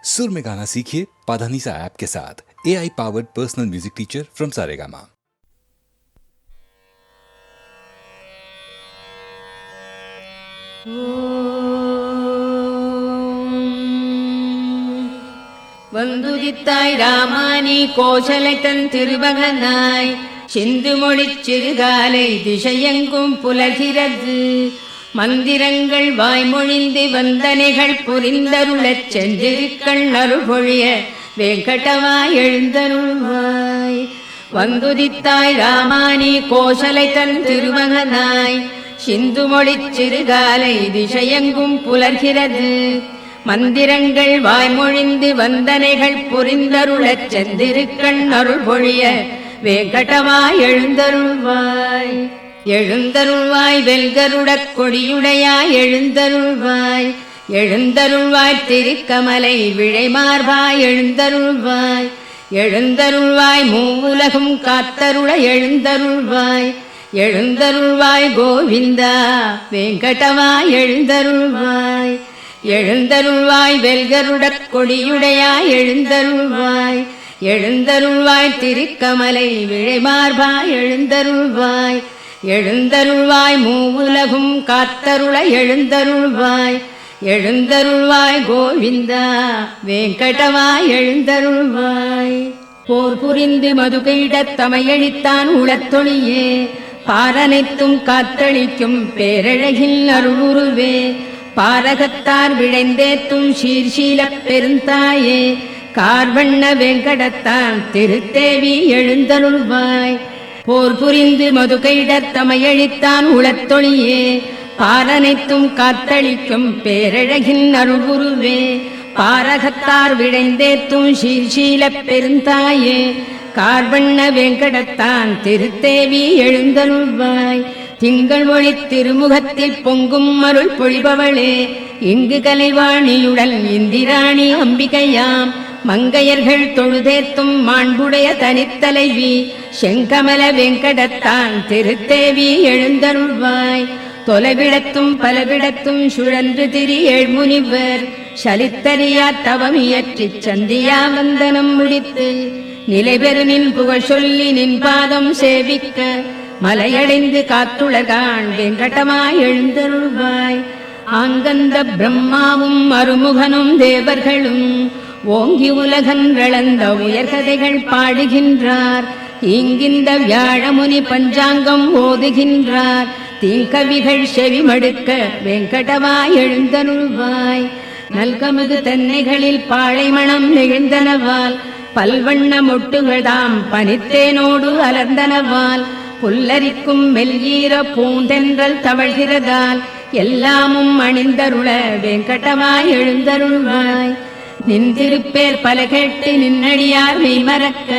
सुर में गाना सीखिए पाधानीसा ऐप के साथ। AI powered personal music teacher from Saregama. வந்துதித்தாய் ராமானி கோசலைத்தன் திருமகனாய் சிந்து மொழிச் சிறுகாலை திசையெங்கும் புலகிறது. மந்திரங்கள் வாய்மொழிந்து வந்தனைகள் புரிந்தருளச் சென்றிருக்கள் அருள்பொழிய வேங்கடவாய் எழுந்தருள்வாய். வந்துதித்தாய் ராமானி கோசலைத்தன் திருமகனாய் சிந்து மொழிச் சிறுகாலை திசையெங்கும் புலர்கிறது. மந்திரங்கள் வாய்மொழிந்து வந்தனைகள் புரிந்தருளச் சென்றிருக்கள் அருள்பொழிய வேங்கடவாய் எழுந்தருள்வாய். எழுந்தருள்வாய் வெல்கருடக் கொடியுடையாய் எழுந்தருள்வாய். எழுந்தருள்வாய் திருக்கமலை விழைமார்பாய் எழுந்தருள்வாய். எழுந்தருள்வாய் மூவுலகும் காத்தருள எழுந்தருள்வாய். எழுந்தருள்வாய் கோவிந்தா வேங்கடவாய் எழுந்தருள்வாய். எழுந்தருள்வாய் வெல்கருடக் கொடியுடையாய் எழுந்தருள்வாய். எழுந்தருள்வாய் திருக்கமலை விழைமார்பாய் எழுந்தருள்வாய். எழுந்தருள்வாய் மூவுலகும் காத்தருள எழுந்தருள்வாய். எழுந்தருள்வாய் கோவிந்தா வேங்கடவாய் எழுந்தருள்வாய். போர் புரிந்து மதுகையிடத் தமையழித்தான் உளத்தொழியே பாரனைத்தும் காத்தளிக்கும் பேரழகில் அருளுருவே. பாரகத்தார் விழைந்தேத்தும் சீர்ஷீலப் பெருந்தாயே கார்வண்ண வேங்கடத்தான் திருத்தேவி எழுந்தருள்வாய். போர் புரிந்து மதுகையிடத் தமையழித்தான் உளத்தொழியே பாரனைத்தும் காத்தளிக்கும் பேரழகின் அருள்குருவே. பாரகத்தார் விழைந்தேத்தும் சீர்ஷீலப் பெருந்தாயே கார்வண்ண வேங்கடத்தான் திருத்தேவி எழுந்தருள்வாய். திங்கள் ஒளி திருமுகத்தில் பொங்கும் அருள் பொழிபவளே இங்கு கலைவாணியுடன் இந்திராணி அம்பிகையாம். மங்கையர்கள் தொழுதேத்தும் மாண்புடைய தனித்தலைவி செங்கமல வேங்கடத்தான் திருத்தேவி எழுந்தருள்வாய். தொலைவிடத்தும் பலவிடத்தும் சுழன்று திரி ஏழ்முனிவர் சலித்தறியா தவமியற்றிச் சந்தியா வந்தனம் முடித்து நிலைபெறு நின் புகழ் சொல்லி நின் பாதம் சேவிக்க மலையடைந்து காத்துலகான் வெங்கடமாய் எழுந்தருள்வாய். ஆங்கந்த பிரம்மாவும் அருமுகனும் தேவர்களும் ஓங்கி உலகன்றளந்த உயர்கதைகள் பாடுகின்றார். இங்கிந்த வியாழமுனி பஞ்சாங்கம் ஓதுகின்றார். தீங்கவிகள் செவிமடுக்க வெங்கடவாய் எழுந்தருள்வாய். நல்கமுது தென்னைகளில் பாழைமணம் நெகிழ்ந்தனவால் பல்வண்ண மொட்டுகள்தாம் பனித்தேனோடு அலர்ந்தனவால் புல்லரிக்கும் மெல்ஈர பூந்தென்றல் தவழ்கிறதால் எல்லாமும் அணிந்தருள வெங்கடவாய் எழுந்தருள்வாய். நின் திருப்பேர் பல கேட்டு நின்னடியார் மெய்மறக்க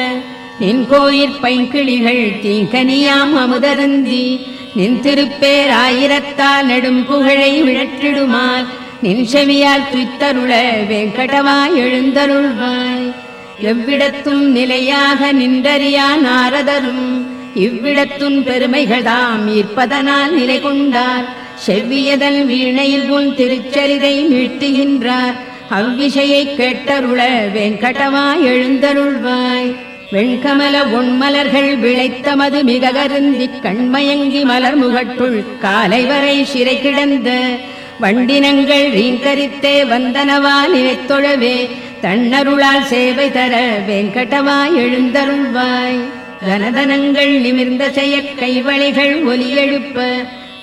நின் கோயிற் பைங்கிளிகள் தீங்கனியாம் அமுதருந்தி நின் திருப்பேர் ஆயிரத்தால் நெடும் புகழை விழற்றிடுமால் நின் செவியால் துய்த்தருள வெங்கடவாய் எழுந்தருள்வாய். எவ்விடத்தும் நிலையாக நின்றறியா நாரதரும் இவ்விடத்துன் பெருமைகள்தாம் ஈர்ப்பதனால் நிலை கொண்டார். செவ்வியதன் வீணையில் உன் திருச்சரிதை மீட்டுகின்றார். அவ்விஷயை கேட்டருள வெங்கடவாய் எழுந்தருள்வாய். வெண்கமல ஒன்மலர்கள் விளைத்தமது மிக கருந்தி கண்மயங்கி மலர் முகட்டுள் காலை வரை சிறை கிடந்த வண்டினங்கள் ரீங்கரித்தே வந்தனவா நினைத்தொழவே தன்னருளால் சேவை தர வெங்கடவாய் எழுந்தருள்வாய். கனதனங்கள் நிமிர்ந்த செய்ய கைவளைகள் ஒலி எழுப்ப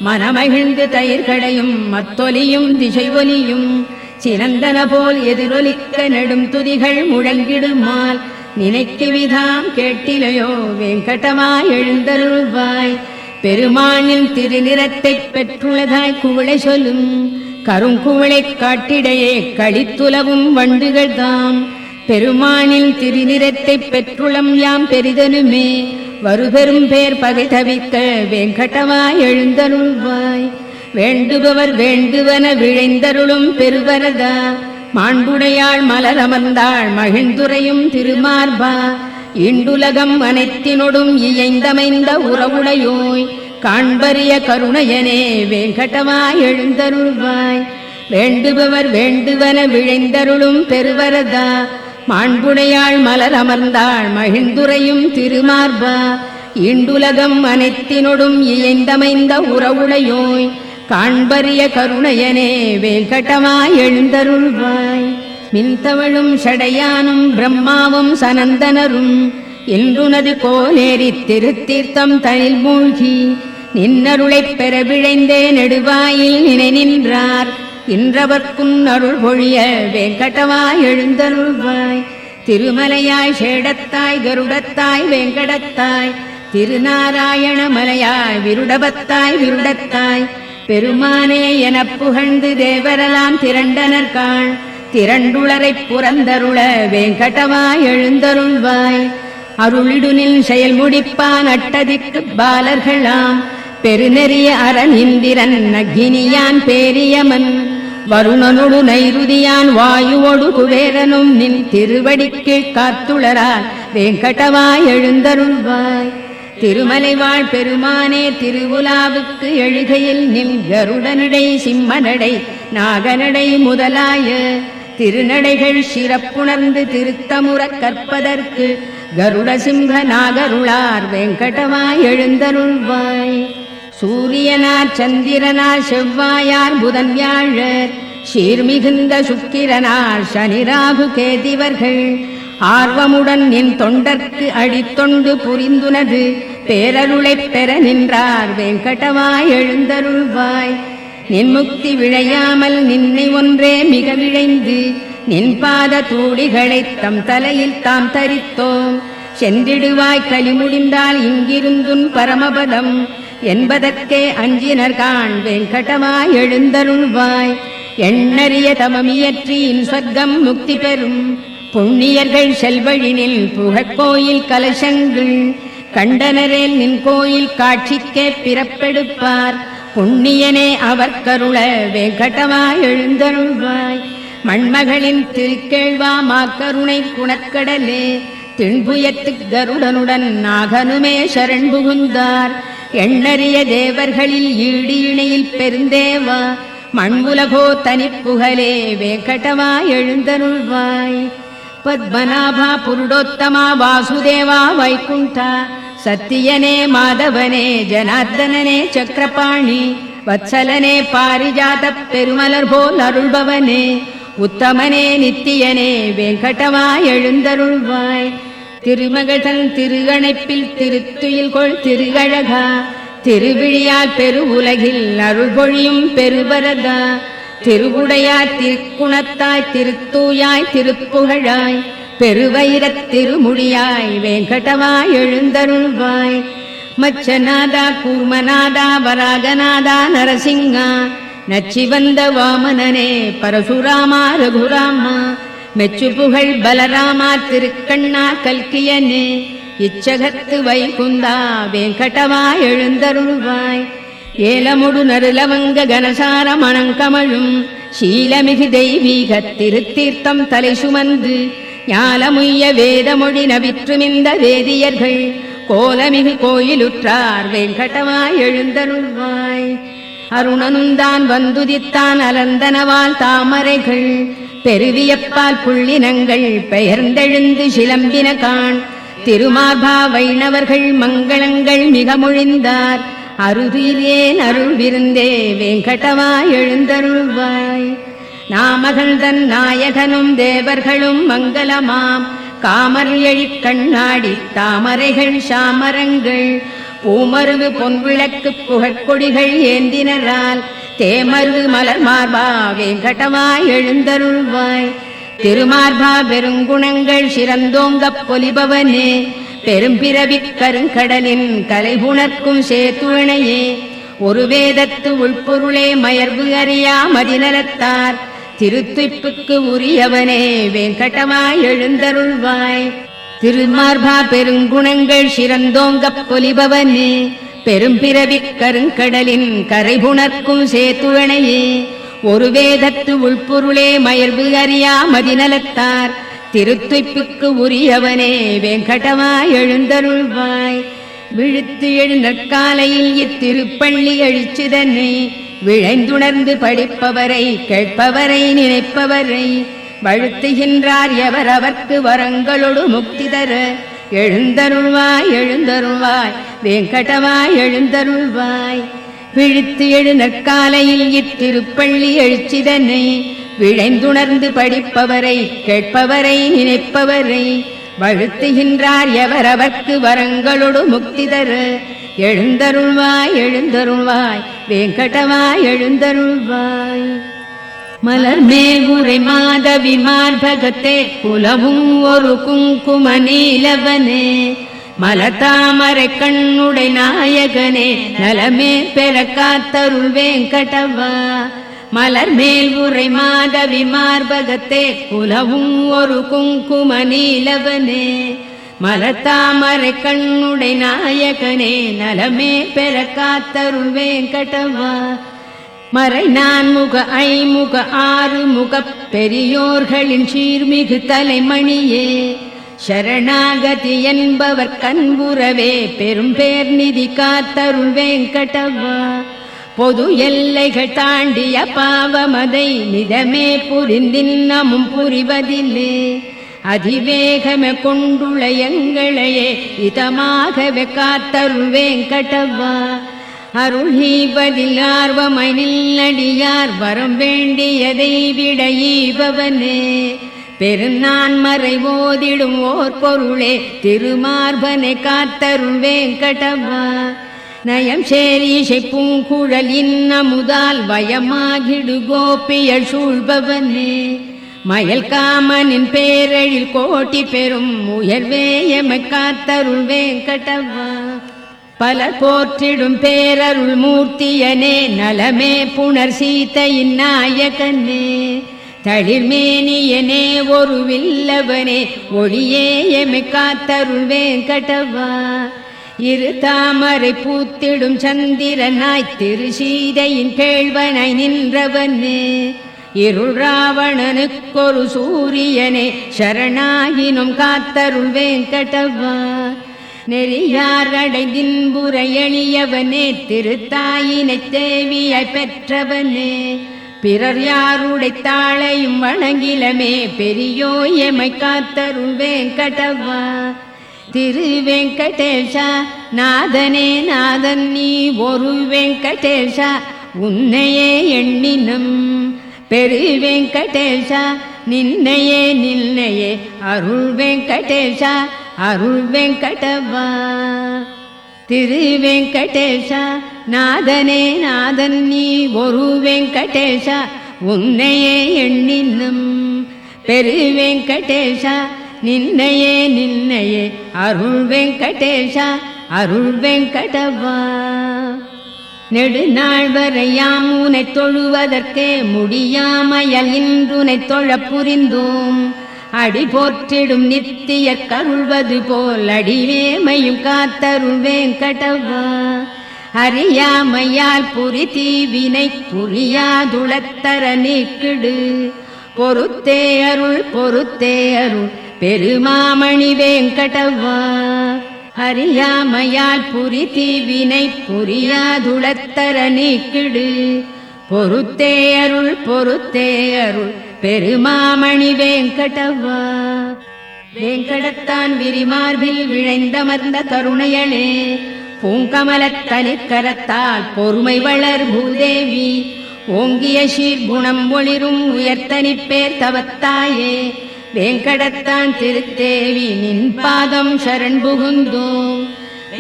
மனமகிழ்ந்து தயிர்களையும் மத்தொலியும் திசை ஒலியும் சிறந்தன போல் எதிரொலிக்க நெடும் துதிகள் முழங்கிடுமால் நினைக்குவிதாம் கேட்டிலையோ வெங்கடவாய் எழுந்தருள்வாய். பெருமானின் திருநிறத்தைப் பெற்றுள்ளதாய் குவளை சொல்லும் கருங்குவளை காட்டிடையே கடித்துலவும் வண்டுகள் தாம். பெருமானின் திருநிறத்தைப் பெற்றுளம் யாம் பெரிதனுமே வருபெரும் பேர் பகை தவிக்க வெங்கடவாய் எழுந்தருள்வாய். வேண்டுபவர் வேண்டுவன விழைந்தருளும் பெருவரதா மாண்புடையாள் மலர் அமர்ந்தாள் மகிழ்ந்துரையும் திருமார்பா. இண்டுலகம் அனைத்தினொடும் இயைந்தமைந்த உறவுடையோய் காண்பரிய கருணையனே வெங்கடவாய் எழுந்தருள்வாய். வேண்டுபவர் வேண்டுவன விழைந்தருளும் பெருவரதா மாண்புடையாள் மலர் அமர்ந்தாள் மகிழ்ந்துரையும் திருமார்பா ஈண்டுலகம் அனைத்தினொடும் இயைந்தமைந்த உறவுடையோய் காண்பரிய கருணையனே வேங்கடமாய் எழுந்தருள்வாய் மின்தவழும் சடையானும் பிரம்மாவும் சனந்தனரும் இன்றுனது கோலேரித் திருத்தீர்த்தம் தனில் மூழ்கி நின்னருளைப் பெற விழைந்தே நெடுவாயில் நினை நின்றார் இன்றவர்க்குன் அருள் பொழிய வேங்கடமாய் எழுந்தருள்வாய் திருமலையாய் சேடத்தாய் கருடத்தாய் வேங்கடத்தாய் திருநாராயண மலையாய் விருடபத்தாய் விருடத்தாய் பெருமானே எனப் புகழ்ந்து தேவரெல்லாம் திரண்டனர்காள் திரண்டுளரைப் புறந்தருள வேங்கடமாய் எழுந்தருள்வாய் அருளிடுனில் செயல் முடிப்பான் அட்டதிக்கு பாலர்களாம் பெருநெறிய அரண் இந்திரன் அக்னியான் பேரியமன் வருணனொடு நைருதியான் வாயுவொடு குபேரனும் நின் திருவடிக்கு காத்துளரால் வேங்கடமாய் எழுந்தருள்வாய் திருமலைவாழ் பெருமானே திருவுலாவுக்கு எழுகையில் நின் கருடனடை சிம்மனடை நாகனடை முதலாய திருநடைகள் சிறப்புணர்ந்து திருத்தமுறக் கற்பதற்கு கருட சிம்ஹ நாகருளார் வேங்கடமாய் எழுந்தருள்வாய் சூரியனார் சந்திரனார் செவ்வாயார் புதன் வியாழர் சீர்மிகுந்த சுக்கிரனார் சனிராகு கேதிவர்கள் ஆர்வமுடன் என் தொண்டர்க்கு அடித்தொண்டு புரிந்துனது பேரருளைப் பெற நின்றார் வேங்கடமாய் எழுந்தருள்வாய் நின் முக்தி விழையாமல் நின்னை ஒன்றே மிக விழைந்து நின் பாத தூளிகளைத் தம் தலையில் தாம் தரித்தோம் சென்றிடுவாய் கலி முடிந்தால் இங்கிருந்துன் பரமபதம் என்பதற்கே அஞ்சினர்காண் வேங்கடமாய் எழுந்தருள்வாய் எண்ணறிய தமமியற்றியின் சொர்க்கம் முக்தி பெறும் புண்ணியர்கள் செல்வழினில் புகழ்கோயில் கலசங்கள் கண்டனரேல் நின் கோயில் காட்சிக்கே பிறப்பெடுப்பார் புண்ணியனே அவர் கருள வேங்கடமாய் எழுந்தருள்வாய் மண்மகளின் திருக்கேழ்வா மாக்கருணை குணக்கடலே திண்புயத்து கருடனுடன் நாகனுமே சரண் புகுந்தார் எண்ணறிய தேவர்களில் ஈடு இணையில் பெருந்தேவா மண்புலகோ தனிப்புகழே வேங்கடமாய் எழுந்தருள்வாய் பத்மநாபா புருடோத்தமா வாசுதேவா வைகுண்டா சத்தியனே மாதவனே ஜனார்தனனே சக்கரபாணி வத்சலனே பாரிஜாத பெருமலர் போல் அருள்பவனே உத்தமனே நித்தியனே வேங்கடமாய் எழுந்தருள்வாய் திருமகதன் திருகணைப்பில் திருத்துயில் கொள் திருகழகா திருவிழியால் பெரு உலகில் அருள் பொழியும் பெருவரதா திருவுடையார் திருக்குணத்தாய் திருத்தூயாய் திருப்புகழாய் பெருவைரத் திருமுடியாய் வேங்கடமாய் எழுந்தருள்வாய் மச்சநாதா கூர்மநாதா வராகநாதா நரசிங்கா நச்சிவந்த வாமனனே பரசுராமா ரகுராமா மெச்சு புகழ் பலராமா திருக்கண்ணா கல்கியனே இச்சகத்து வைகுந்தா வேங்கடமாய் எழுந்தருள்வாய் ஏலமுடு நருலவங்க கனசார மணங்கமழும் சீலமிகு தெய்வீக திருத்தீர்த்தம் தலை சுமந்து ஞாலமுய்ய வேதமொழி நவிற்றுமிந்த வேதியர்கள் கோலமிகு கோயிலுற்றார் வேங்கடமாய் எழுந்தருள்வாய் அருணனுந்தான் வந்துதித்தான் அலந்தனவால் தாமரைகள் பெருவியப்பால் புள்ளினங்கள் பெயர்ந்தெழுந்து சிலம்பின காண் திருமார்பா வைணவர்கள் மங்களங்கள் மிக மொழிந்தார் அருதிலேன் அருள் விருந்தே வேங்கடமாய் எழுந்தருள்வாய் நாமகள் தன் நாயகனும் தேவர்களும் மங்களமாம் காமர் எழிற் கண்ணாடி தாமரைகள் சாமரங்கள் பூமருவு பொன்விளக்கு புகழ்கொடிகள் ஏந்தினரால் தேமருவு மலர் மார்பா வேங்கடமாய் எழுந்தருள்வாய் திருமார்பா பெருங்குணங்கள் சிறந்தோங்கப் பொலிபவனே பெரும்பிறவிக் கருங்கடலின் கலைபுணர்க்கும் சேத்துணையே ஒரு வேதத்து உள்பொருளே மயர்வு அறியா மதிநலத்தார் திருத்துய்ப்புக்கு உரியவனே வேங்கடமாய் எழுந்தருள்வாய் திருமார்பா பெருங்குணங்கள் சிறந்தோங்கப் பொலிபவனே பெரும்பிறவிக் கருங்கடலின் கரைபுணர்க்கும் சேத்துணையே ஒரு வேதத்து உள்பொருளே மயர்வு அறியா மதிநலத்தார் திருத்துய்ப்புக்கு உரியவனே வேங்கடமாய் எழுந்தருள்வாய் விழுத்து எழுநற்காலையில் இத்திருப்பள்ளி அழிச்சுதன்னை விழைந்துணர்ந்து படிப்பவரை கேட்பவரை நினைப்பவரை வழுத்துகின்றார் எவர் அவர்க்கு வரங்களொடு முக்தி தர எழுந்தருள்வாய் எழுந்தருள்வாய் வெங்கடவாய் எழுந்தருள்வாய். விழித்து எழு நற்காலையில் இத்திருப்பள்ளி எழுச்சிதனை விழைந்துணர்ந்து படிப்பவரை கேட்பவரை நினைப்பவரை வழுத்துகின்றார் எவர் அவர்க்கு வரங்களொடு முக்தி தர எழுந்தருள்வாய் எழுந்தருள்வாய் வெங்கடவாய் எழுந்தருள்வாய். மலர் மேல் உரை மாதவி மார்பகத்தே குலவும் ஒரு குங்கும நீலவனே மலதாமரை கண்ணுடை நாயகனே நலமே பெற காத்தருள் வெங்கடவா. மலர் மேல் உரை மாதவி மார்பகத்தே குலவும் ஒரு குங்கும நீலவனே மலதாமரை கண்ணுடை நாயகனே நலமே பெற காத்தருள் வெங்கடவா. மறை நான்முக ஐமுக ஆறுமுக பெரியோர்களின் சீர்மிகு தலைமணியே சரணாகதி என்பவர் கண்புறவே பெரும் பேர் நிதி காத்தருள் வெங்கடவா. பொது எல்லைகள் தாண்டிய பாவமதை நிதமே புரிந்தின்னமும் புரிவதில்லே அதிவேகமே கொண்டுள்ள எங்களையே இதமாகவே காத்தருள் வெங்கடவா. அருள் ஈவதில் ஆர்வமாய் நில்லடியார் வரம் வேண்டியதை விட ஈபவனே பெருநான் மறை ஓதிடும் ஓர் பொருளே திருமார்பனை காத்தருள் வெங்கடவா. நயம் சேரிசை பூங்குழல் இன்னமுதால் வயமாகிடு கோபியல் சூழ்பவனே மயல் காமனின் பேரழில் கோட்டி பெறும் உயர்வே எமை காத்தருள் வெங்கடவா. பல போற்றிடும் பேரருள் மூர்த்தியனே நலமே புனர் சீதையின் நாயகனே தளிர்மேனியனே ஒரு வில்லவனே ஒளியே எமை காத்தருள் வெங்கடவா. இரு தாமரை பூத்திடும் சந்திரனாய் திரு சீதையின் கேள்வனாய் நின்றவனே இருள் ராவணனுக்கொரு சூரியனே சரணாகினும் காத்தருள் வெங்கடவா. நெறியார் அடைதின்புற எளியவனே திருத்தாயினை தேவியாய் பெற்றவனே பிறர் யாருடை தாளையும் வணங்கிலமே பெரியோ எமை காத்தருள் வெங்கடவா. திரு வெங்கடேஷா நாதனே நாதன் நீ ஒரு வெங்கடேஷா உன்னையே எண்ணினம் பெரு வெங்கடேஷா நின்னையே நின்னையே அருள் வெங்கடேஷா அருள் வெங்கடவா. திரு வெங்கடேஷா நாதனே நாதன் நீ ஒரு வெங்கடேஷா உன்னையே எண்ணினும் பெரு வெங்கடேஷா நின்னையே நின்னையே அருள் வெங்கடேஷா அருள் வெங்கடவா. நெடுநாள் வரையாம் உனை தொழுவதற்கே முடியாமையல் இன்றுனை தொழ புரிந்தோம் அடி போற்றிடும் நித்திய கருள்வது போல் அடிவேமையும் காத்தருள் வெங்கடவா. அறியாமையால் புரி தீவினை புரியாதுளத்தர நீக்கிடு பொறுத்தே அருள் பெருமாமணி வெங்கடவா. அறியாமையால் புரி தீவினை புரியாதுளத்தர நீக்கிடு பொறுத்தே அருள் பெருமாமணி வெங்கடவா. வெங்கடத்தான் விரிமார்பில் விழைந்தமர்ந்த கருணையளே பூங்கமலத்தனிற் கரத்தால் பொறுமை வளர் பூதேவி ஓங்கிய சீர்குணம் ஒளிரும் உயர்த்தனிப்பேர் தவத்தாயே வெங்கடத்தான் திருத்தேவி நின் பாதம் சரண் புகுந்தோம்.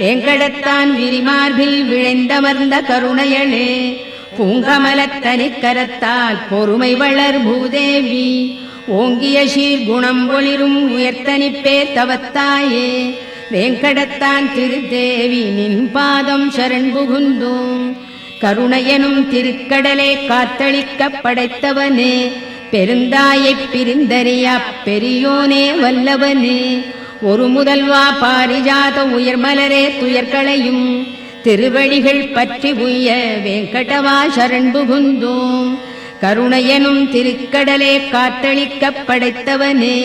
வெங்கடத்தான் விரிமார்பில் விழைந்தமர்ந்த கருணையளே பூங்கமலத்தனிற் கரத்தால் பொறுமை வளர் பூதேவி ஓங்கிய சீர்குணம் ஒளிரும் உயர்த்தனிப்பேர் தவத்தாயே வெங்கடத்தான் திருத்தேவி நின் பாதம் சரண் புகுந்தோம். கருணையனும் திருக்கடலே காத்தளிக்க படைத்தவனே பெருந்தாயைப் பிரிந்தறியா பெரியோனே வல்லவனே ஒரு முதல்வா பாரிஜாத உயர்மலரே துயர்களையும் திருவடிகள் பற்றி உய்ய வெங்கடவா சரண் புகுந்தோம். கருணையனும் திருக்கடலே காத்தளிக்க படைத்தவனே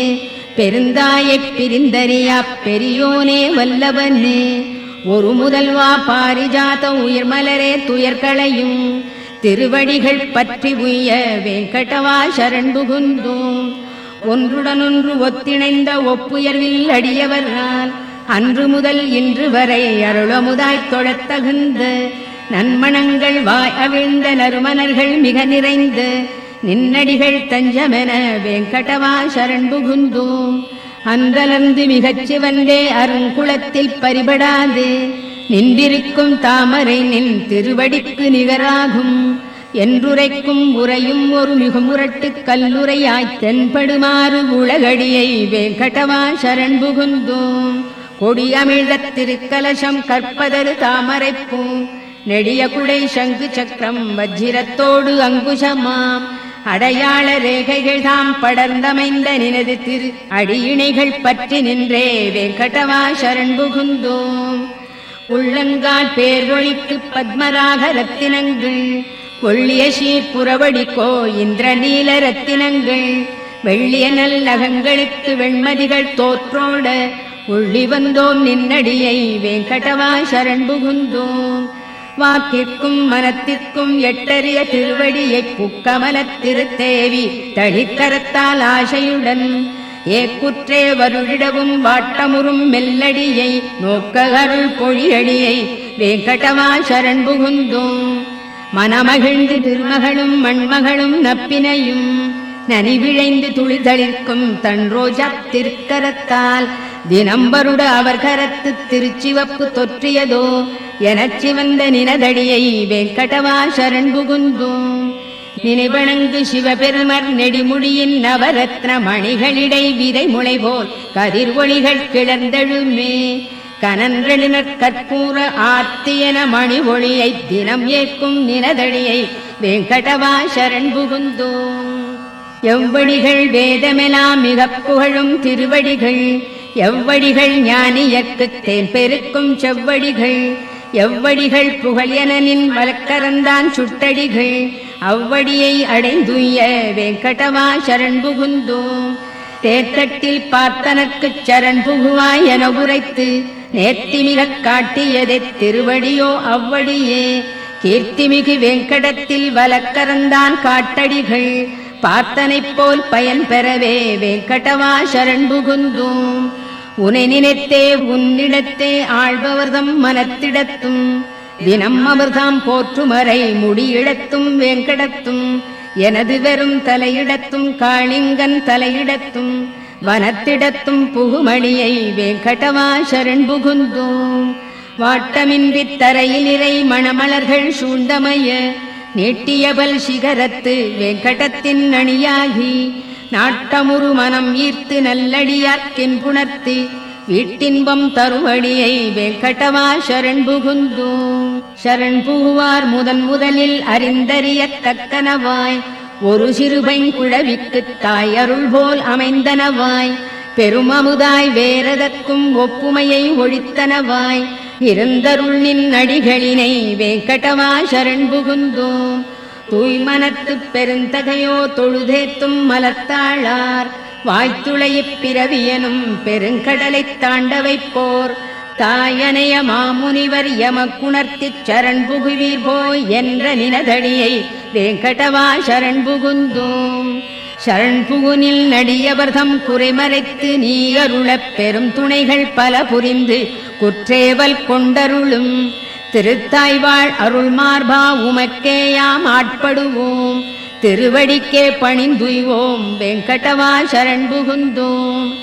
பெருந்தாயைப் பிரிந்தறியா பெரியோனே வல்லவனே ஒரு முதல்வா பாரிஜாத உயர்மலரே துயர்களையும் திருவடிகள் பற்றி உய்ய வெங்கடவா சரண் புகுந்தோம். ஒன்றுடனொன்று ஒத்திணைந்த ஒப்புயர்வில் அடியவரால் அன்று முதல் இன்று வரை அருளமுதாய்த் தொழத் தகுந்த நன்மணங்கள் வாய் அவிழ்ந்த நறுமணர்கள் மிக நிறைந்த நின்னடிகள் தஞ்சமென வெங்கடவா சரண் புகுந்தோம். அன்றலர்ந்து மிகச் சிவந்தே அருங்குளத்தில் பரிபடாது நின்றிருக்கும் தாமரை நின் திருவடிக்கு நிகராகும் என்றுரைக்கும் உரையும் ஒரு மிகுமுரட்டு கல்லுரையாய்த் தென்படுமாறு உலகடியை வெங்கடவா சரண் புகுந்தோம். கொடியமிழ்த திருக்கலசம் கற்பதரு தாமரைப்பூ நெடிய குடை சங்கு சக்கரம் வஜ்ரத்தோடு அங்குஷமாம் அடையாள ரேகைகள் தாம் படர்ந்தமைந்த நினது திரு அடியிணைகள் பற்றி நின்றே வெங்கடவா சரண் புகுந்தோம். உள்ளங்கால் பேரொழிக்கு பத்மராக ரத்தினங்கள் கொள்ளிய சீர்புறவடிக்கோ இந்திர நீல ரத்தினங்கள் வெள்ளிய நல்லகங்களுக்கு வெண்மதிகள் தோற்றோட உள்ளி வந்தோம் நின்னடியை வெங்கடவா சரண் புகுந்தோம். வாக்கிற்கும் மனத்திற்கும் எட்டறிய திருவடியை புக்கமலத் திருத்தேவி தளிக்கரத்தால் ஆசையுடன் ஏக்குற்றே வருழிடவும் வாட்டமுறும் மெல்லடியை நோக்க அருள் பொழியடியை வெங்கடவா சரண் புகுந்தோம். மனமகிழ்ந்து திருமகளும் மண்மகளும் நப்பினையும் நனிவிழைந்து துளிதளிர்க்கும் தன் ரோஜா திருக்கரத்தால் தினம்பருட அவர் கரத்து திருச்சிவப்பு தொற்றியதோ எனச் சிவந்த நினதடியை வெங்கடவா சரண் புகுந்தோம். நினைவணங்கு சிவபெருமர் நெடிமுடியின் நவரத்ன மணிகளிடை விதை முளை போல் கதிர் ஒளிகள் கிளர்ந்தெழுமே கனன்றெழுநற் கற்பூர ஆர்த்தியன மணி ஒளியை தினம் ஏற்கும் நினதடியை வெங்கடவா சரண் புகுந்தோம். எவ்வடிகள் வேதமெலாம் மிகப் புகழும் திருவடிகள் எவ்வடிகள் ஞானியர்க்குத் தேன் பெருக்கும் செவ்வடிகள் எவ்வடிகள் புகழெனின் வழக்கரந்தான் சுட்டடிகள் அவ்வடியை அடைந்துய வெங்கடவா சரண் புகுந்தோம். தேர்தட்டில் பார்த்தனர்க்குச் சரண் புகுவாய் என உரைத்து நேர்த்திமிகக் காட்டியதை திருவடியோ அவ்வடியே கீர்த்திமிகு வெங்கடத்தில் வழக்கரந்தான் காட்டடிகள் பார்த்தனைப் போல் பயன் பெறவே வெங்கடவா சரண் புகுந்தோம். உனை நினைத்தே உன்னிடத்தே ஆழ்பவர்தம் மனத்திடத்தும் தினம் அவர்தாம் போற்றுமறை முடியிடத்தும் வெங்கடத்தும் எனது வெறும் தலையிடத்தும் காளிங்கன் தலையிடத்தும் வனத்திடத்தும் புகுமணியை வெங்கடவா சரண் புகுந்தோம். வாட்டமின்றி தரையில் இறை மணமலர்கள் சூழ்ந்தமைய நீட்டியபல் சிகரத்து வெங்கடத்தின் அணியாகி நாட்டமுறு மனம் ஈர்த்து நல்லடியார்க்கின் புணர்த்து வீட்டின்பம் தருவடியை வெங்கடவா சரண் புகுந்தோம். சரண் புகுவார் முதலில் அறிந்தறியத்தக்கனவாய் ஒரு சிறுபைங்குழவிக்குத் தாய் அருள் போல் அமைந்தனவாய் பெருமமுதாய் வேறதற்கும் ஒப்புமையை ஒழித்தனவாய் இருந்தருள் நின் அடிகளினை வெங்கடவா சரண் புகுந்தோம். தூய்மனத்துப் பெருந்தகையோ தொழுதேத்தும் மலத்தாளார் வாய்த்துளையிப் பிறவியனும் பெருங்கடலைத் தாண்ட வைப்போர் தாயனைய மாமுனிவர் எமக்குணர்த்திச் சரண் புகுவீர் போய் என்ற நினதடியை வெங்கடவா சரண் புகுந்தோம். சரண் புகுனில் நடியவர்தம் குறைமறைத்து நீ அருளப் பெரும் துணைகள் பல புரிந்து குற்றேவல் கொண்டருளும் திருத்தாய்வாழ் அருள் மார்பா உமக்கேயாம் ஆட்படுவோம் திருவடிக்கே பணிந்துய்வோம் வெங்கடவா சரண் புகுந்தோம்.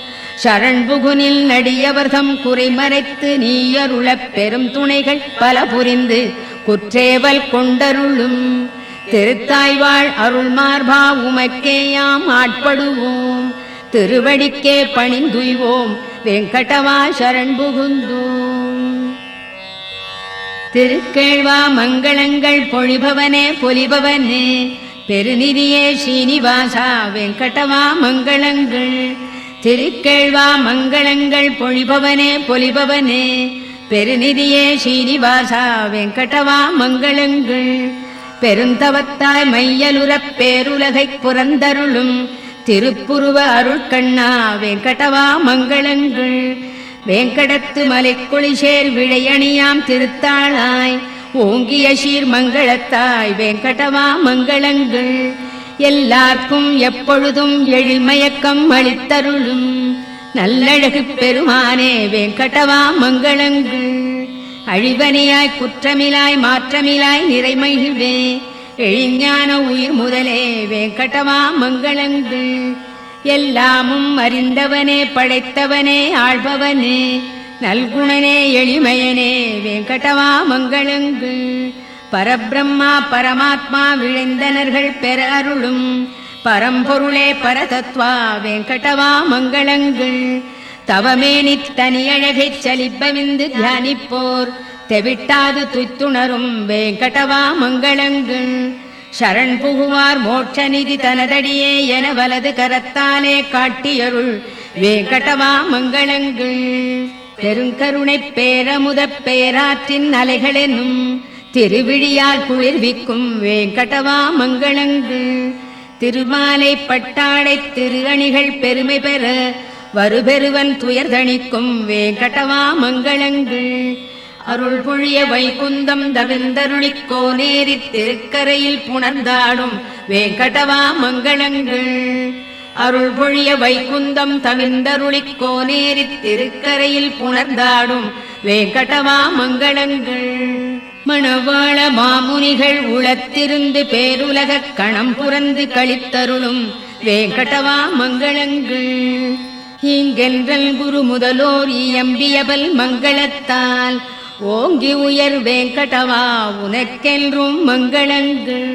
சரண் புகுனில் நடியவர்தம் குறைமறைத்து நீ அருளப் பெரும் துணைகள் பல புரிந்து குற்றேவல் கொண்டருளும் திருத்தாய்வாழ் அருள் மார்பா உமக்கேயாம் ஆட்படுவோம் திருவடிக்கே பணிந்துய்வோம் வெங்கடவா சரண் புகுந்தோம். திருக்கேழ்வா மங்களங்கள் பொழிபவனே பொலிபவனே பெருநிதியே ஸ்ரீனிவாசா வெங்கடவா மங்களங்கள் திருக்கேழ்வா மங்களங்கள் பொழிபவனே பொலிபவனே பெருநிதியே ஸ்ரீனிவாசா வெங்கடவா மங்களங்கள் பெருந்தவத்தாய் மையலுறப் பேருலகைப் புறந்தருளும் திருப்புருவ அருட்கண்ணா வெங்கடவா மங்களங்கள் வேங்கடத்து மலைக்குளிசேர் விழையணியாம் திருத்தாளாய் ஓங்கிய சீர் மங்களத்தாய் வெங்கடவா மங்களங்கள் எல்லார்க்கும் எப்பொழுதும் எழில்மயக்கம் அளித்தருளும் நல்லழகு பெருமானே வெங்கடவா மங்களங்கள் அழிவனியாய் குற்றமிலாய் மாற்றமிலாய் நிறைமகிழ்வே எழிஞான உயிர் முதலே வெங்கடவா மங்களங்கள் எல்லாமும் அறிந்தவனே படைத்தவனே ஆள்பவனே நல்குணனே எளிமையனே வெங்கடவா மங்களங்கள் பரபிரம்மா பரமாத்மா விழைந்தனர்கள் பெற அருளும் பரம்பொருளே பரதத்வா வெங்கடவா மங்களங்கள் தவமேனி தனியழகைச் சலிப்பவிந்து தியானிப்போர் தெவிட்டாது துய்த்துணரும் வெங்கடவா மங்களங்கள் சரண் புகுவார் மோட்ச நிதி தனதடியே என வலது கரத்தாலே காட்டியருள் வெங்கடவா மங்களங்கள் பெருங்கருணை பேரமுத பேராற்றின் அலைகளெனும் திருவிழியால் குளிர்விக்கும் வெங்கடவா மங்களங்கள் திருமாலை பட்டாடை திரு அணிகள் பெருமை பெற வருபெருவன் துயர்தணிக்கும் வெங்கடவா மங்களங்கள் அருள் பொழிய வைகுந்தம் தவிர்ந்தருளிக் கோனேரி திருக்கரையில் புணர்ந்தாடும் வெங்கடவா மங்களங்கள் அருள் பொழிய வைகுந்தம் தவிர்ந்தருளிக் கோனேரி திருக்கரையில் புணர்ந்தாடும் வெங்கடவா மங்களங்கள் மணவாள மாமுனிகள் உளத்திருந்து பேருலகக் கணம் புரந்து கழித்தருளும் வெங்கடவா மங்களங்கள் இங்கென்றல் குரு முதலோர் இயம்பியபல் மங்களத்தால் ஓங்கி உயர் வெங்கடவா உனக்கென்றும் மங்களங்கள்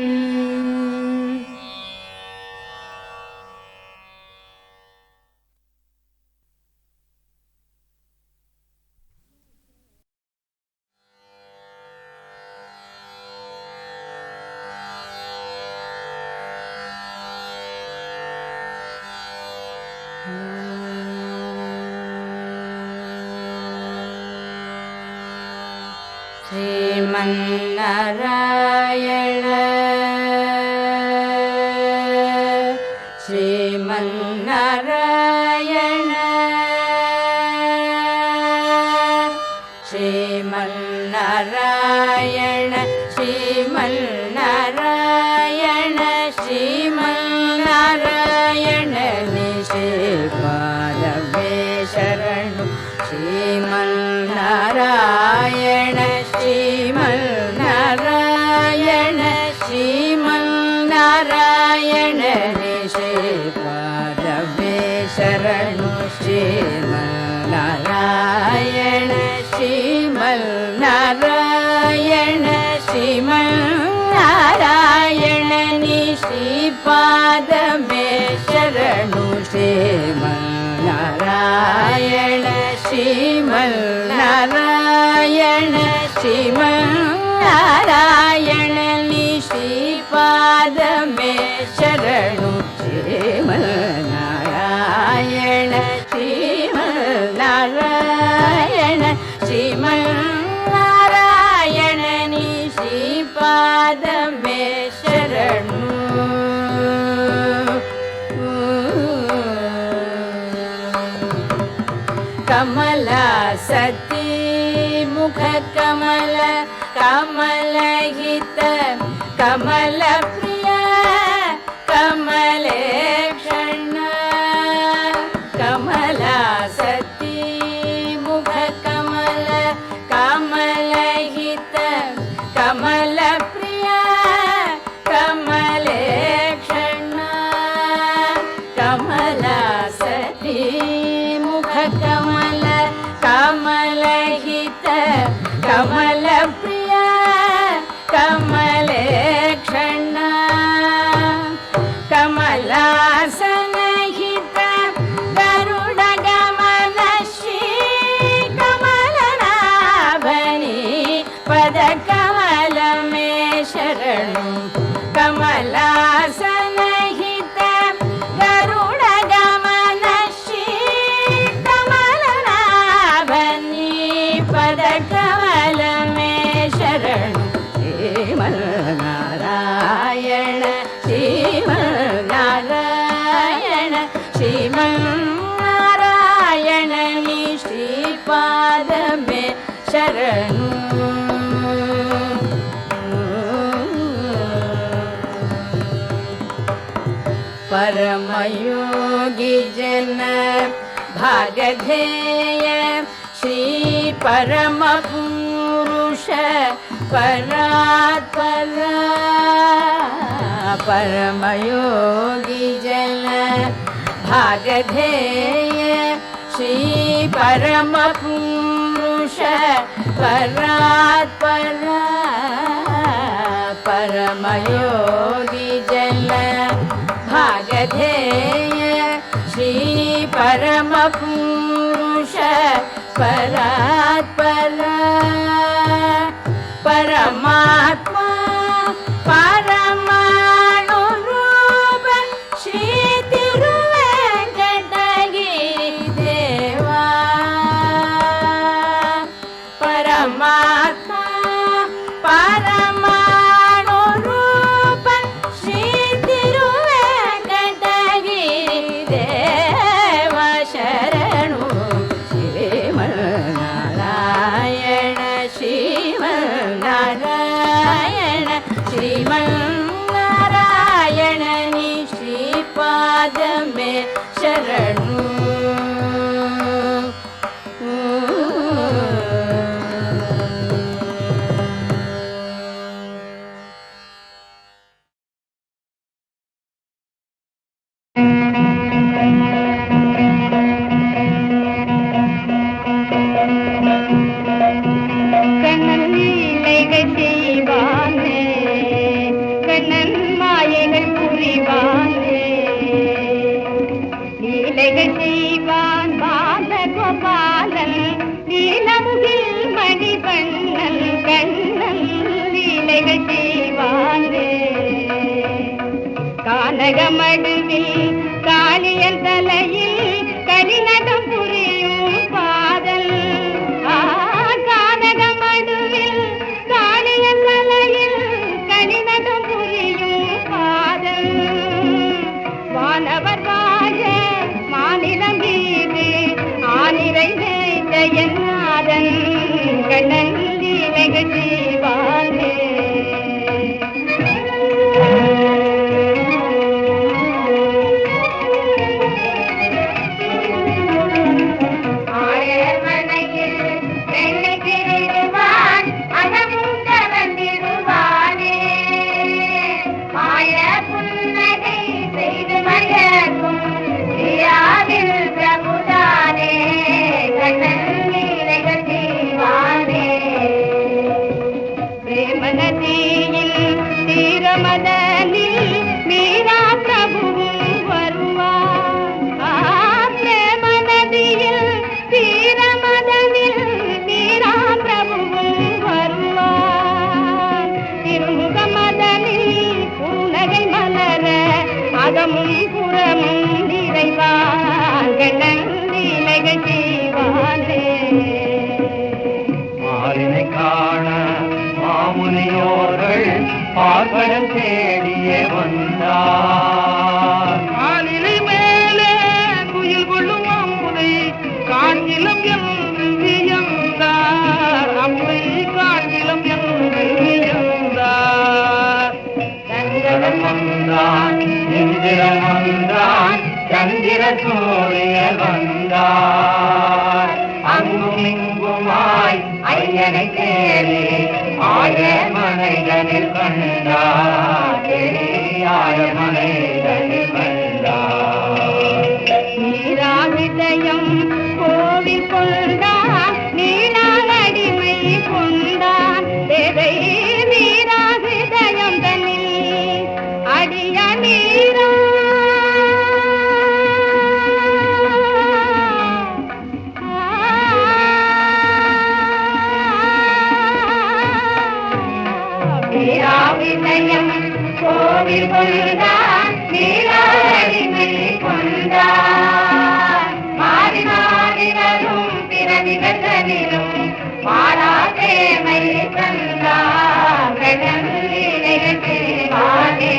श्रीमन्नारायण श्रीमन्नारायण श्रीमन्नारायण श्रीमन्नारायण श्रीमन्नारायण निश्रीपादवे शरणु श्रीमन्नारायण श्रीमन्नारायण श्रीमन्नारायण निश्रीपादवे शरणु श्रीमन्नारायण श्रीमन्नारायण श्रीमन्नारायण निश्रीपादवे शरणु श्रीमन्नारायण श्रीमन्नारायण श्रीमन्नारायण निश्रीपादवे शरणु श्रीमन्नारायण श्रीमन्नारायण श्रीमन्नारायण निश्रीपादवे शरणु कमला सती मुख कमल कमलहित कमल प्रिय कमलेक्षण कमला सती मुख कमल कमलहित कमल प्रिय कमलेक्षण कमला सती मुख कमल कमलहित कमल प्रिय कमलेक्षण कमलासनहित गरुड गमन श्री कमलनाभनि पद कमल में शरणु कमलासनहित गरुड गमन श्री कमलनाभनि पद कमल में शरणु श्रीमन्नारायण श्रीमन्नारायण श्रीमन्नारायण निश्रीपादवे शरणु परमयोगी जन भागधेय श्री परम पुरुष परात्पर परमयोगी जन भागधेय श्री परम पुरुष परात्पर परमयोगी जन भागधेय श्री परम पुरुष परात्पर परमात्मा परमाणु रूप श्री तिरुवेंकटगिरि देवा परमात्मा परमाणु रूप श्री तिरुवेंकटगिरि देवा शरणु श्रीमन्नारायण श्रीमन्नारायण श्रीमन्नारायण नि श्रीपाद में शरणु கானகமடுவில் காளியன் தலையில் கரிநகம் புரியும் பாதல் கானகமடுவில் காளியன் தலையில் கரிநகம் புரியும் பாதல் வானவர் வாழ மாநிலம் மீது ஆனிரை வைத்த என் நாதன் கண்ணன் லீலைகள் செய்வானே அகமும் புறமும் நிறைவான் கண்ணன் லீலைகள் செய்வானே மாலினை காண மாமுனியோர்கள் பார்ப்பனம் தேடியே வந்தார் மாலினை மேலே குயில் கொள்ளும் அம்முனை காண்கிலம் என்று வியந்தார் அம்மை காண்கிலம் என்று வியந்தார் சங்கடம் வந்தான் இந்திரன் வந்தான் சந்திர சூரிய வந்தார் அங்கும் இங்குமாய் ஐயனை தேடி ஆய மனைதனில் கண்டார் ஆய மனைதனில் கண்டார் நீராவிதயம் கோவில் கொண்டான் நீளால் அடிமை கொண்டான் எதை நீராவிதயம் தன்னில் அடிய நீரா நீராவிதயம் கோவில் கொண்டான் நீளால் அடிமை கொண்டான் மாறி மாறி வரும் பிறவிகள் தனிலும் மாறா தேமை தந்தான் கடன் லீலைகள் செய்வானே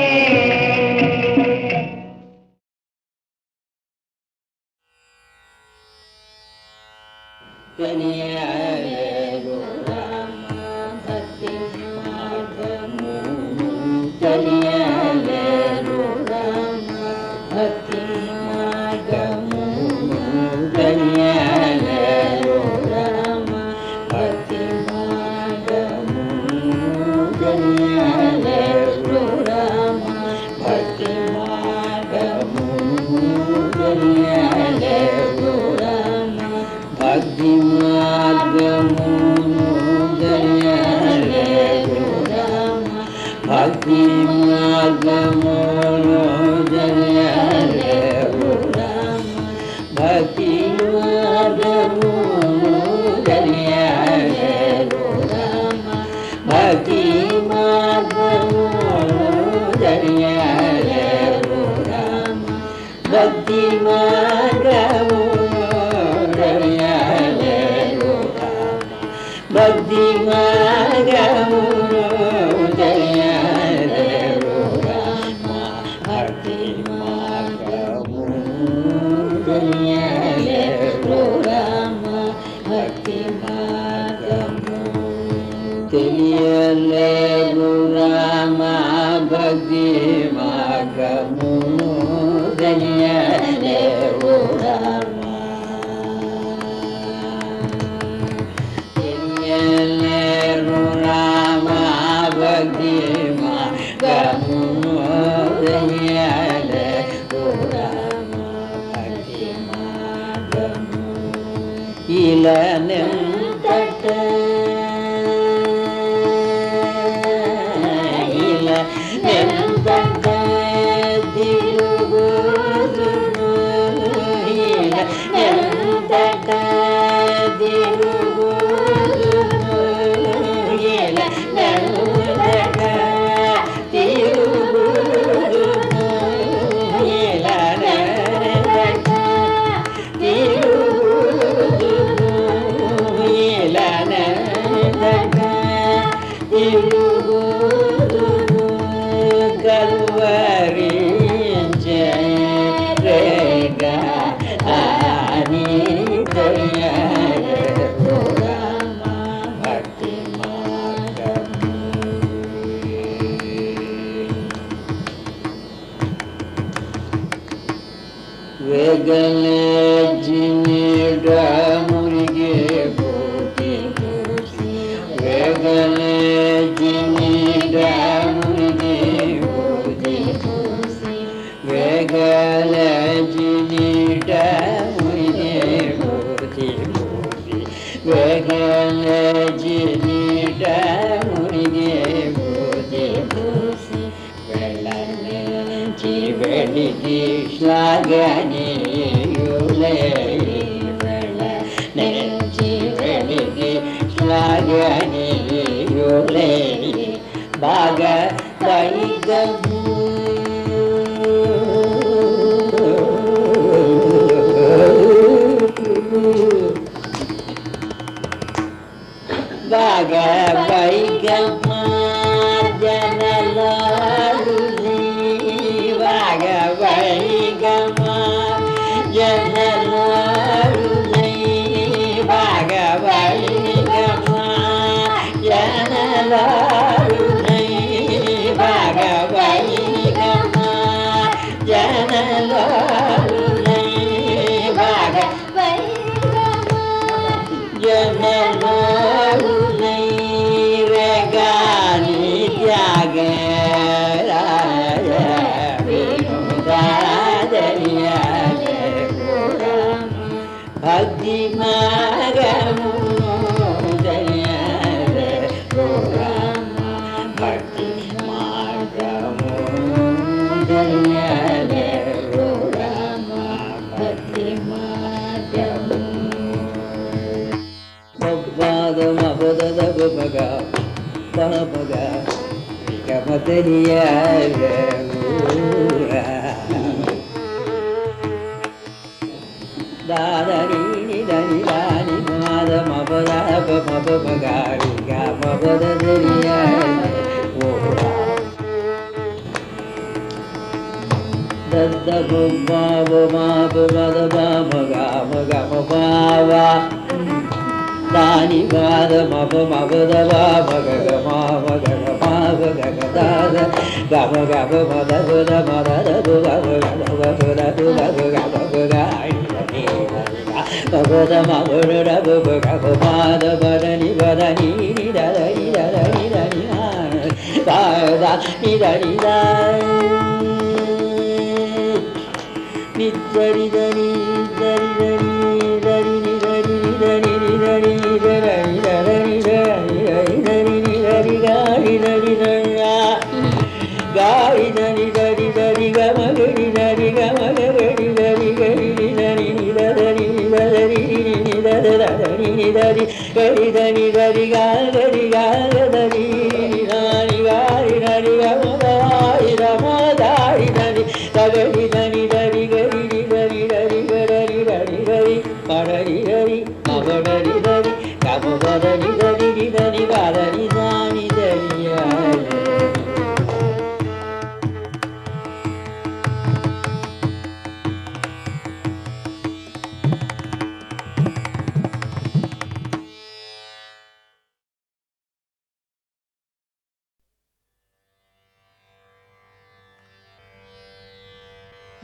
ಭಕ್ತಿ ಮಾರ್ಗವು ದರಿಯಾಯರು ರಾಮ ಭಕ್ತಿ ಮಾರ್ಗವು ದರಿಯಾಯರು ರಾಮ ಭಕ್ತಿ ಮಾರ್ಗವು ದರಿಯಾಯರು ರಾಮ ಭಕ್ತಿ ಮಾರ್ಗವು ದರಿಯಾಯರು ರಾಮ ಭಕ್ತಿ ಮಾರ್ಗವು ದರಿಯಾಯರು ರಾಮ ಭಕ್ತಿ ಮಾರ್ಗವು తెలియలేరు రామ భక్తి మార్గము తెలియలేరు రామ తెలియలేరు రామ భక్తి మార్గము తెలియలేరు రామ భక్తి మార్గము ఇలా నింతట నెంతట తిరుగుదును నెంతట తిరుగుదును నెంతట తిరుగుదును నెంతట తిరుగుదును నెంతట తిరుగుదును కల్వరించే రేగా అని దయరు రామ భక్తి మార్గము వేగలే జినిడ మురిగే పోతి వేగలే జినిడ వేగల జినిడ మురిగే మూర్తి మూర్తి వేగల జినిడ మురిగే మూర్తి మూర్తి వెళ్ళి వెడికి శ్లాఘనీయులే వెళ్ళి వెడికి శ్లాఘనీయులే బాగా వైగము బాగా వైగమార్జనలాడులి బాగా వైగమార్జనలాడులి బాగా వైగమార్జనలాడులి బాగా వైగమార్జనలాడులి బాగా వైగమార్జనలాడులి రేగాని త్యాగరాయ వినుదాదరియాయ భక్తి మార్గము దరియాయ భక్తి మార్గము దరియాయ భక్తి మార్గము మగ మగ విగమదరియాయ దాదని దని దాని మాద మబద మబ మగారి గా మబద దరియాయ దద్ద బాబ మాబ మద మగ మగ మబావ దాని బాద మబ మబద మగ మగ మగ దాద గమ గమ మద బద మద గమ గమ గమ భగవత మగుడ గమ మాద బదని బదని నిదని నిదని నిదని దాద నిదని నిదని దని దని దని దని దని దని దని దని గారి దని దని దని గమ గరి దని గమ గరి దని గరి దని దని దని ని దని దని ని దని గరి దని గరి గా గరి గా దని ని గారి దని గా ని రమ దారి దని గరి దని దని గరి ని దని దని గరి దని గరి పడరి గరి మగడరి దని గమ గరి దని ని దని గారి దని దని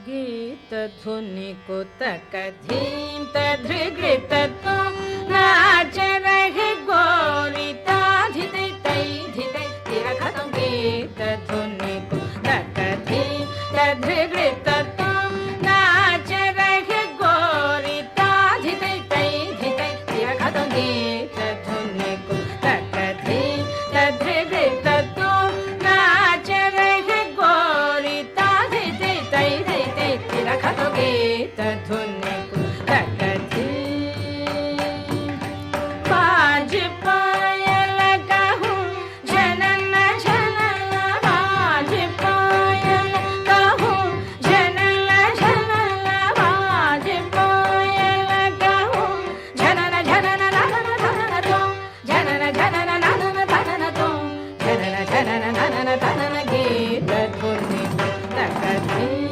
गीत धुनि कुतक धीम तधृगृत तुम नाच रहे गोरी ताधि तै तै धितै तेरा खत्म गीत धुनि कुतक धीम तधृगृत तुम नाच रहे गोरी ताधि तै तै धितै तेरा खत्म गीत धुनि कुतक धीम तधृगृत तुम नाच रहे गोरी ताधि तै तै तेरा खत्म गीत धुनि कुतक धीम बाज पायल कहूँ जनन जनन बाज पायल कहूँ जनन जनन बाज पायल कहूँ जनन जनन ननन तनन तुम जनन जनन ननन तनन तुम जनन जनन ननन तनन गीत धुनि कुतक धीम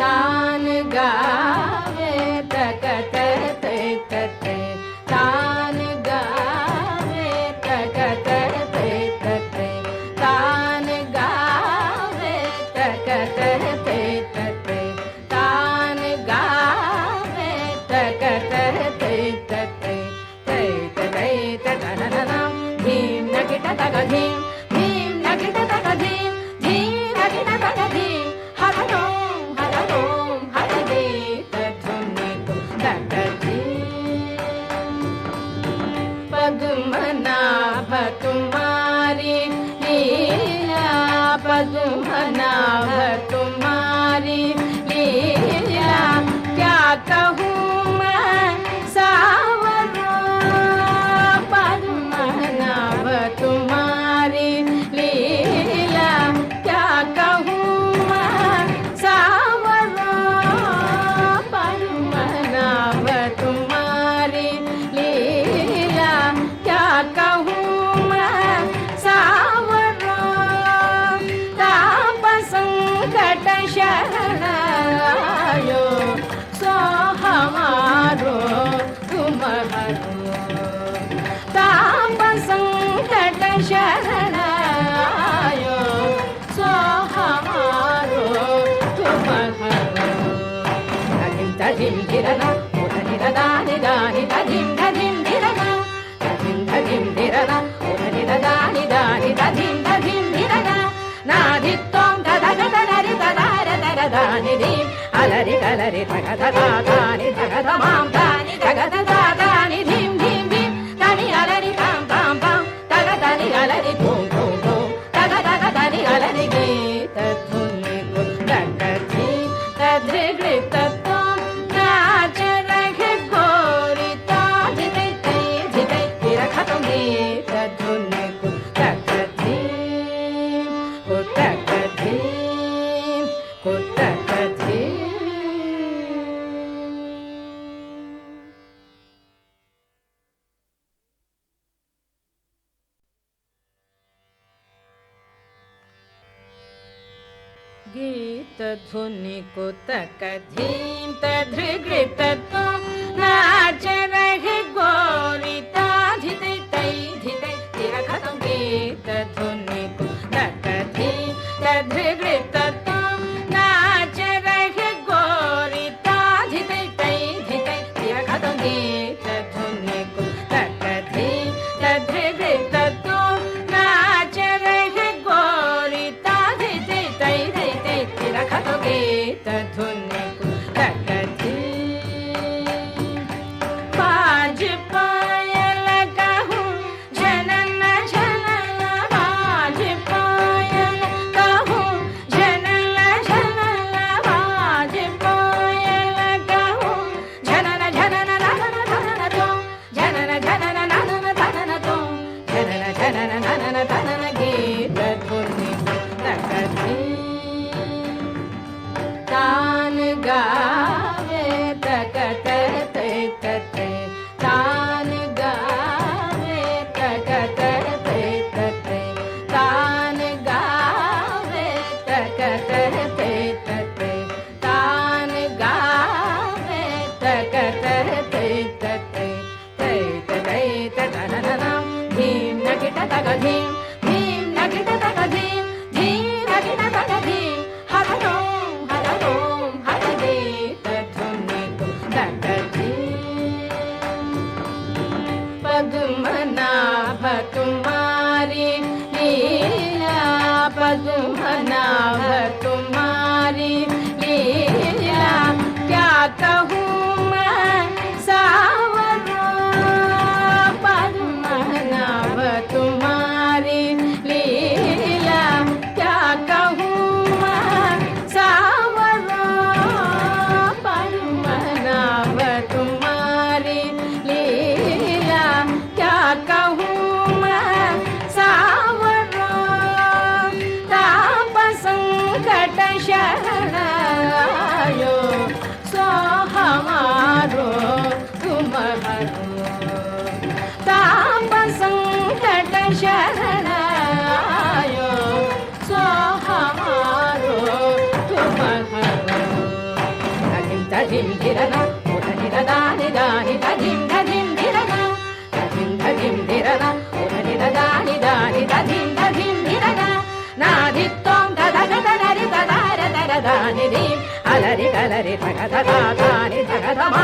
तान गावे तकत ते तते तान गावे तकत ते तते तान गावे तकत ते तते तान गावे तकत ते तते तै तै तनननम धीम नकिट तक धीम धीम नकिट तक धीम धीम नकिट तक धीम हरनो हरनो हर गीत धुनि कुतक धीम पद्मनाभ तुम्हारी लीला पद्मनाभ तुम्हारी लीला क्या कहूँ मैं सावरो पद्मनाभ तुम्हारी लीला क्या कहूँ मैं सावरो पद्मनाभ तुम्हारी लीला क्या कहूँ मैं सावरो ताप संकट शरण आयो सो हमारो तुम हरो ताप संकट शरण आयो सो हमारो तुम हरो धीम धीम धिरना उधनि दानि दानि धीम धीम धिरना धीम धिरना उधनि दानि दानि धीम धिरना नाधि त्वं ददग ददरि ददार दर दानि धीम अलरि अलरि धग दानि धग मां दानि धग दानि धीम धीम धीम दानि अलरि पां पां पां दग दानि अलरि धूम धूम धूम दग दग दानि अलरि गीत धुनि कुतक धीम तधृगृत तुम नाच रहे गोरी ताधि तै तै धितै तेरा खत्म गीत धुनि कुतक धीम कुतक धीम कुतक धीम गीत धुनि कुतक धीम तधृगृत तुम नाच रहे गोरी ताधि तै तै धितै तेरा खत्म गीत धुनि कुतक धीम तधृगृत तुम नाच रहे गोरी ताधि तै तै धितै तेरा खत्म गीत धुनि कुतक धीम तधृगृत तुम नाच रहे गोरी ताधि तै तै धितै तेरा खत्म गीत धुनि कुतक धीम तक तै तै तै तै तनननम धीम नगिट तग धीम धीम नगिट तग धीम धीम नगिट तग धीम हररोम हररोम हरदे तधुनि को तग धीम पद्मनाभ तुम्हारी लीला पद्मनाभ तुम्हारी लीला क्या कहूँ मैं सावरो पद्मनाभ तुम्हारी लीला क्या कहूँ मैं सावरो पद्मनाभ तुम्हारी लीला क्या कहूँ मैं सावरो ताप संकट शरणायो सो हमारो तुम हरो ताप संकट शरणायो सो हमारो तुम हरो तधिम तधिम धिरना उधनि दानि दानि तधिम तधिम धिरना तधिम तधिम धिरना उधनि दानि दानि तधिम तधिम धिरना नादित्वं तदगतनरि तदार तरदानि धिम अलरि कलरि तगतदानि तगतमा